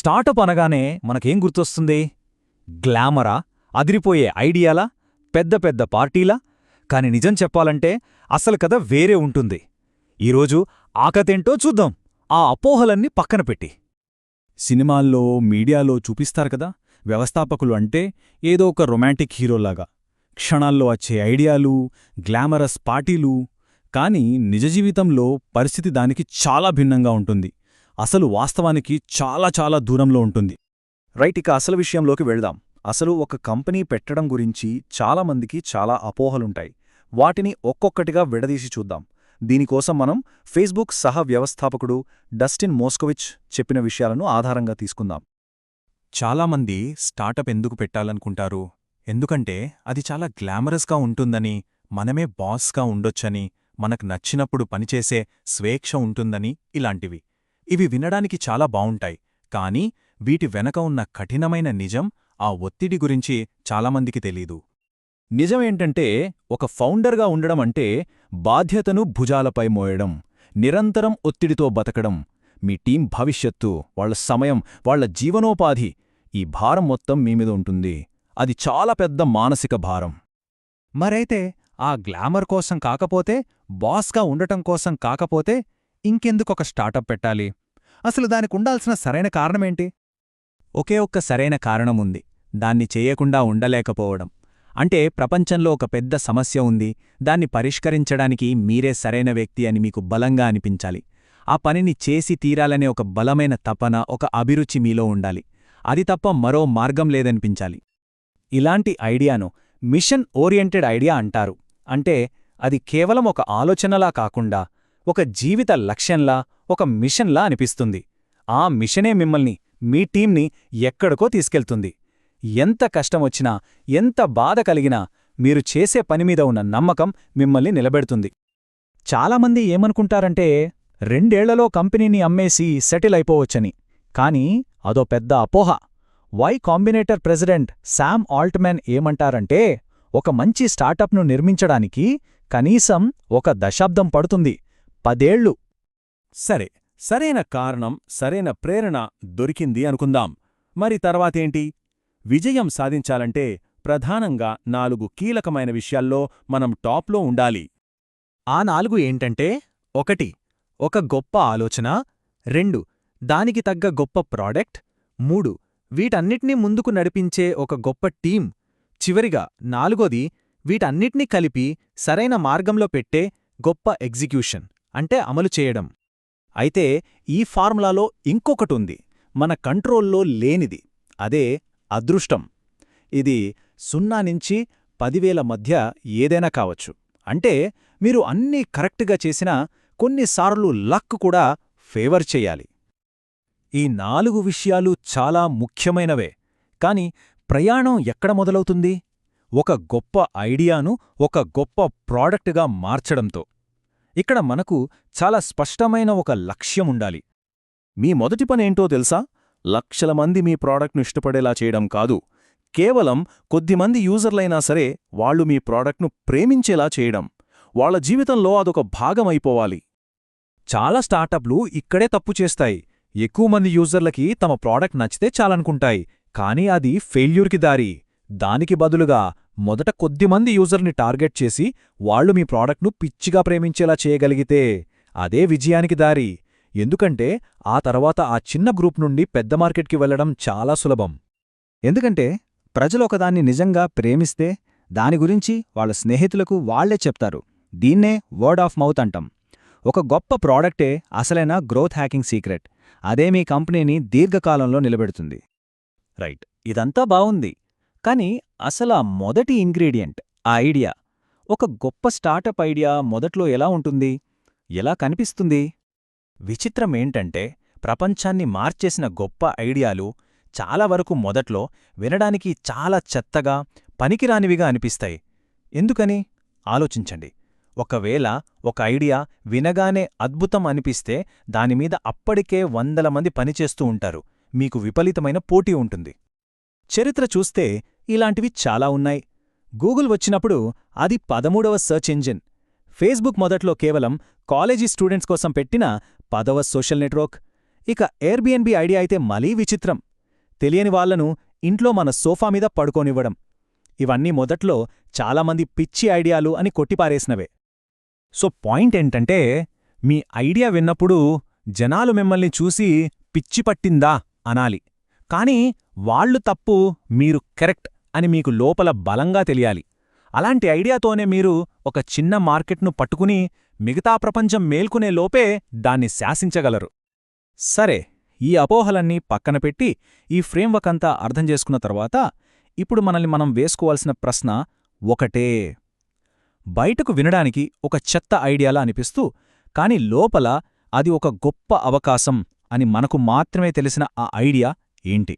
Startup అనగానే మనకేం గుర్తొస్తుంది? గ్లామరా, అదిరిపోయే ఐడియాలా, పెద్ద పెద్ద పార్టీలా? కాని నిజం చెప్పాలంటే అసలు కథ వేరే ఉంటుంది. ఈరోజు ఆ కథేంటో చూద్దాం, ఆ అపోహలన్నీ పక్కన పెట్టి. సినిమాల్లో, మీడియాలో చూపిస్తారు కదా, వ్యవస్థాపకులు అంటే ఏదో ఒక రొమాంటిక్ హీరోలాగా, క్షణాల్లో వచ్చే ఐడియాలు, గ్లామరస్ పార్టీలు. కాని నిజ జీవితంలో పరిస్థితి దానికి చాలా భిన్నంగా ఉంటుంది. అసలు వాస్తవానికి చాలా చాలా దూరంలో ఉంటుంది. రైట్, ఇక అసలు విషయంలోకి వెళ్దాం. అసలు ఒక కంపెనీ పెట్టడం గురించి చాలామందికి చాలా అపోహలుంటాయి. వాటిని ఒక్కొక్కటిగా విడదీసి చూద్దాం. దీనికోసం మనం ఫేస్బుక్ సహ వ్యవస్థాపకుడు డస్టిన్ మోస్కోవిచ్ చెప్పిన విషయాలను ఆధారంగా తీసుకుందాం. చాలామంది స్టార్టప్ ఎందుకు పెట్టాలనుకుంటారు? ఎందుకంటే అది చాలా గ్లామరస్గా ఉంటుందని, మనమే బాస్గా ఉండొచ్చని, మనకు నచ్చినప్పుడు పనిచేసే స్వేచ్ఛ ఉంటుందని, ఇలాంటివి. ఇవి వినడానికి చాలా బావుంటాయి, కానీ వీటి వెనక ఉన్న కఠినమైన నిజం, ఆ ఒత్తిడి గురించి చాలామందికి తెలీదు. నిజమేంటంటే, ఒక ఫౌండర్గా ఉండడం అంటే బాధ్యతను భుజాలపై మోయడం, నిరంతరం ఒత్తిడితో బతకడం, మీ టీం భవిష్యత్తు, వాళ్ల సమయం, వాళ్ల జీవనోపాధి, ఈ భారం మొత్తం మీమీద ఉంటుంది. అది చాలా పెద్ద మానసిక భారం. మరైతే ఆ గ్లామర్ కోసం కాకపోతే, బాస్గా ఉండటం కోసం కాకపోతే ఇంకెందుకొక స్టార్టప్ పెట్టాలి? అసలు దానికుండాల్సిన సరైన కారణమేంటి? ఒకే ఒక్క సరైన కారణముంది, దాన్ని చేయకుండా ఉండలేకపోవడం. అంటే ప్రపంచంలో ఒక పెద్ద సమస్య ఉంది, దాన్ని పరిష్కరించడానికి మీరే సరైన వ్యక్తి అని మీకు బలంగా అనిపించాలి. ఆ పనిని చేసి తీరాలనే ఒక బలమైన తపన, ఒక అభిరుచి మీలో ఉండాలి. అది తప్ప మరో మార్గం లేదనిపించాలి. ఇలాంటి ఐడియాను మిషన్ ఓరియంటెడ్ ఐడియా అంటారు. అంటే అది కేవలం ఒక ఆలోచనలా కాకుండా ఒక జీవిత లక్ష్యంలా, ఒక మిషన్లా అనిపిస్తుంది. ఆ మిషనే మిమ్మల్ని, మీ టీంని ఎక్కడికో తీసుకెళ్తుంది. ఎంత కష్టమొచ్చినా, ఎంత బాధ కలిగినా మీరు చేసే పనిమీద ఉన్న నమ్మకం మిమ్మల్ని నిలబెడుతుంది. చాలామంది ఏమనుకుంటారంటే 2 ఏళ్లలో కంపెనీని అమ్మేసి సెటిల్ అయిపోవచ్చని. కానీ అదో పెద్ద అపోహ. Y Combinator president Sam Altman ఏమంటారంటే, ఒక మంచి స్టార్టప్ను నిర్మించడానికి కనీసం 1 దశాబ్దం పడుతుంది, 10 ఏళ్లు. సరే, సరైన కారణం, సరైన ప్రేరణ దొరికింది అనుకుందాం. మరి తర్వాతేంటి? విజయం సాధించాలంటే ప్రధానంగా 4 కీలకమైన విషయాల్లో మనం టాప్లో ఉండాలి. ఆ 4 ఏంటంటే: 1. ఒక గొప్ప ఆలోచన. 2. దానికి తగ్గ గొప్ప ప్రాడక్ట్. 3. వీటన్నిటినీ ముందుకు నడిపించే ఒక గొప్ప టీం. చివరిగా 4వది, వీటన్నిటినీ కలిపి సరైన మార్గంలో పెట్టే గొప్ప ఎగ్జిక్యూషన్, అంటే అమలు చేయడం. అయితే ఈ ఫార్ములాలో ఇంకొకటుంది, మన కంట్రోల్లో లేనిది. అదే అదృష్టం. ఇది 0 నుంచి 10,000 మధ్య ఏదైనా కావచ్చు. అంటే మీరు అన్నీ కరెక్ట్గా చేసినా కొన్నిసార్లు లక్ కూడా ఫేవర్ చెయ్యాలి. ఈ 4 విషయాలు చాలా ముఖ్యమైనవే. కాని ప్రయాణం ఎక్కడ మొదలవుతుంది? ఒక గొప్ప ఐడియాను ఒక గొప్ప ప్రాడక్టుగా మార్చడంతో. ఇక్కడ మనకు చాలా స్పష్టమైన ఒక లక్ష్యముండాలి. మీ మొదటి పనేంటో తెలుసా? లక్షల మంది మీ ప్రాడక్ట్ను ఇష్టపడేలా చేయడం కాదు, కేవలం కొద్దిమంది యూజర్లైనా సరే వాళ్లు మీ ప్రాడక్ట్ను ప్రేమించేలా చేయడం. వాళ్ల జీవితంలో అదొక భాగమైపోవాలి. చాలా స్టార్టప్లు ఇక్కడే తప్పు చేస్తాయి. ఎక్కువ మంది యూజర్లకి తమ ప్రాడక్ట్ నచ్చితే చాలనుకుంటాయి, కానీ అది ఫెయిల్యూర్కి దారి. దానికి బదులుగా మొదట కొద్దిమంది యూజర్ని టార్గెట్ చేసి వాళ్లు మీ ప్రాడక్ట్ను పిచ్చిగా ప్రేమించేలా చేయగలిగితే అదే విజయానికి దారి. ఎందుకంటే ఆ తర్వాత ఆ చిన్న గ్రూప్ నుండి పెద్ద మార్కెట్కి వెళ్లడం చాలా సులభం. ఎందుకంటే ప్రజలొకదాన్ని నిజంగా ప్రేమిస్తే దాని గురించి వాళ్ళ స్నేహితులకు వాళ్లే చెప్తారు. దీన్నే వర్డ్ ఆఫ్ మౌత్ అంటాం. ఒక గొప్ప ప్రాడక్టే అసలైన గ్రోత్ హ్యాకింగ్ సీక్రెట్. అదే మీ కంపెనీని దీర్ఘకాలంలో నిలబెడుతుంది. రైట్, ఇదంతా బావుంది. కాని అసలా మొదటి ఇంగ్రీడియంట్, ఆ ఐడియా. ఒక గొప్ప స్టార్టప్ ఐడియా మొదట్లో ఎలా ఉంటుంది? ఎలా కనిపిస్తుంది? విచిత్రమేంటంటే ప్రపంచాన్ని మార్చేసిన గొప్ప ఐడియాలు చాలా వరకు మొదట్లో వినడానికి చాలా చెత్తగా, పనికిరానివిగా అనిపిస్తాయి. ఎందుకని? ఆలోచించండి. ఒకవేళ ఒక ఐడియా వినగానే అద్భుతం అనిపిస్తే దానిమీద అప్పటికే 100 మంది పనిచేస్తూ ఉంటారు. మీకు విపరీతమైన పోటీ ఉంటుంది. చరిత్ర చూస్తే ఇలాంటివి చాలా ఉన్నాయి. గూగుల్ వచ్చినప్పుడు అది 13వ సెర్చ్ ఇంజిన్. ఫేస్బుక్ మొదట్లో కేవలం కాలేజీ స్టూడెంట్స్ కోసం పెట్టిన 10వ సోషల్ నెట్వర్క్. ఇక ఎయిర్బిఎన్బి ఐడియా అయితే మరీ విచిత్రం. తెలియని వాళ్లను ఇంట్లో మన సోఫా మీద పడుకోనివ్వడం. ఇవన్నీ మొదట్లో చాలామంది పిచ్చి ఐడియాలు అని కొట్టిపారేసినవే. సో పాయింట్ ఏంటంటే, మీ ఐడియా విన్నప్పుడు జనాలు మిమ్మల్ని చూసి పిచ్చి పట్టిందా అనాలి. కానీ వాళ్లు తప్పు, మీరు కరెక్ట్ అని మీకు లోపల బలంగా తెలియాలి. అలాంటి ఐడియాతోనే మీరు ఒక చిన్న మార్కెట్ను పట్టుకుని మిగతా ప్రపంచం మేల్కునే లోపే దాన్ని శాసించగలరు. సరే, ఈ అపోహలన్నీ పక్కన పెట్టి ఈ ఫ్రేమ్వర్క్ అంతా అర్థం చేసుకున్న తర్వాత ఇప్పుడు మనల్ని మనం వేసుకోవాల్సిన ప్రశ్న ఒకటే. బయటకు వినడానికి ఒక చెత్త ఐడియాలా అనిపిస్తూ, కాని లోపల అది ఒక గొప్ప అవకాశం అని మనకు మాత్రమే తెలిసిన ఆ ఐడియా ఏంటి?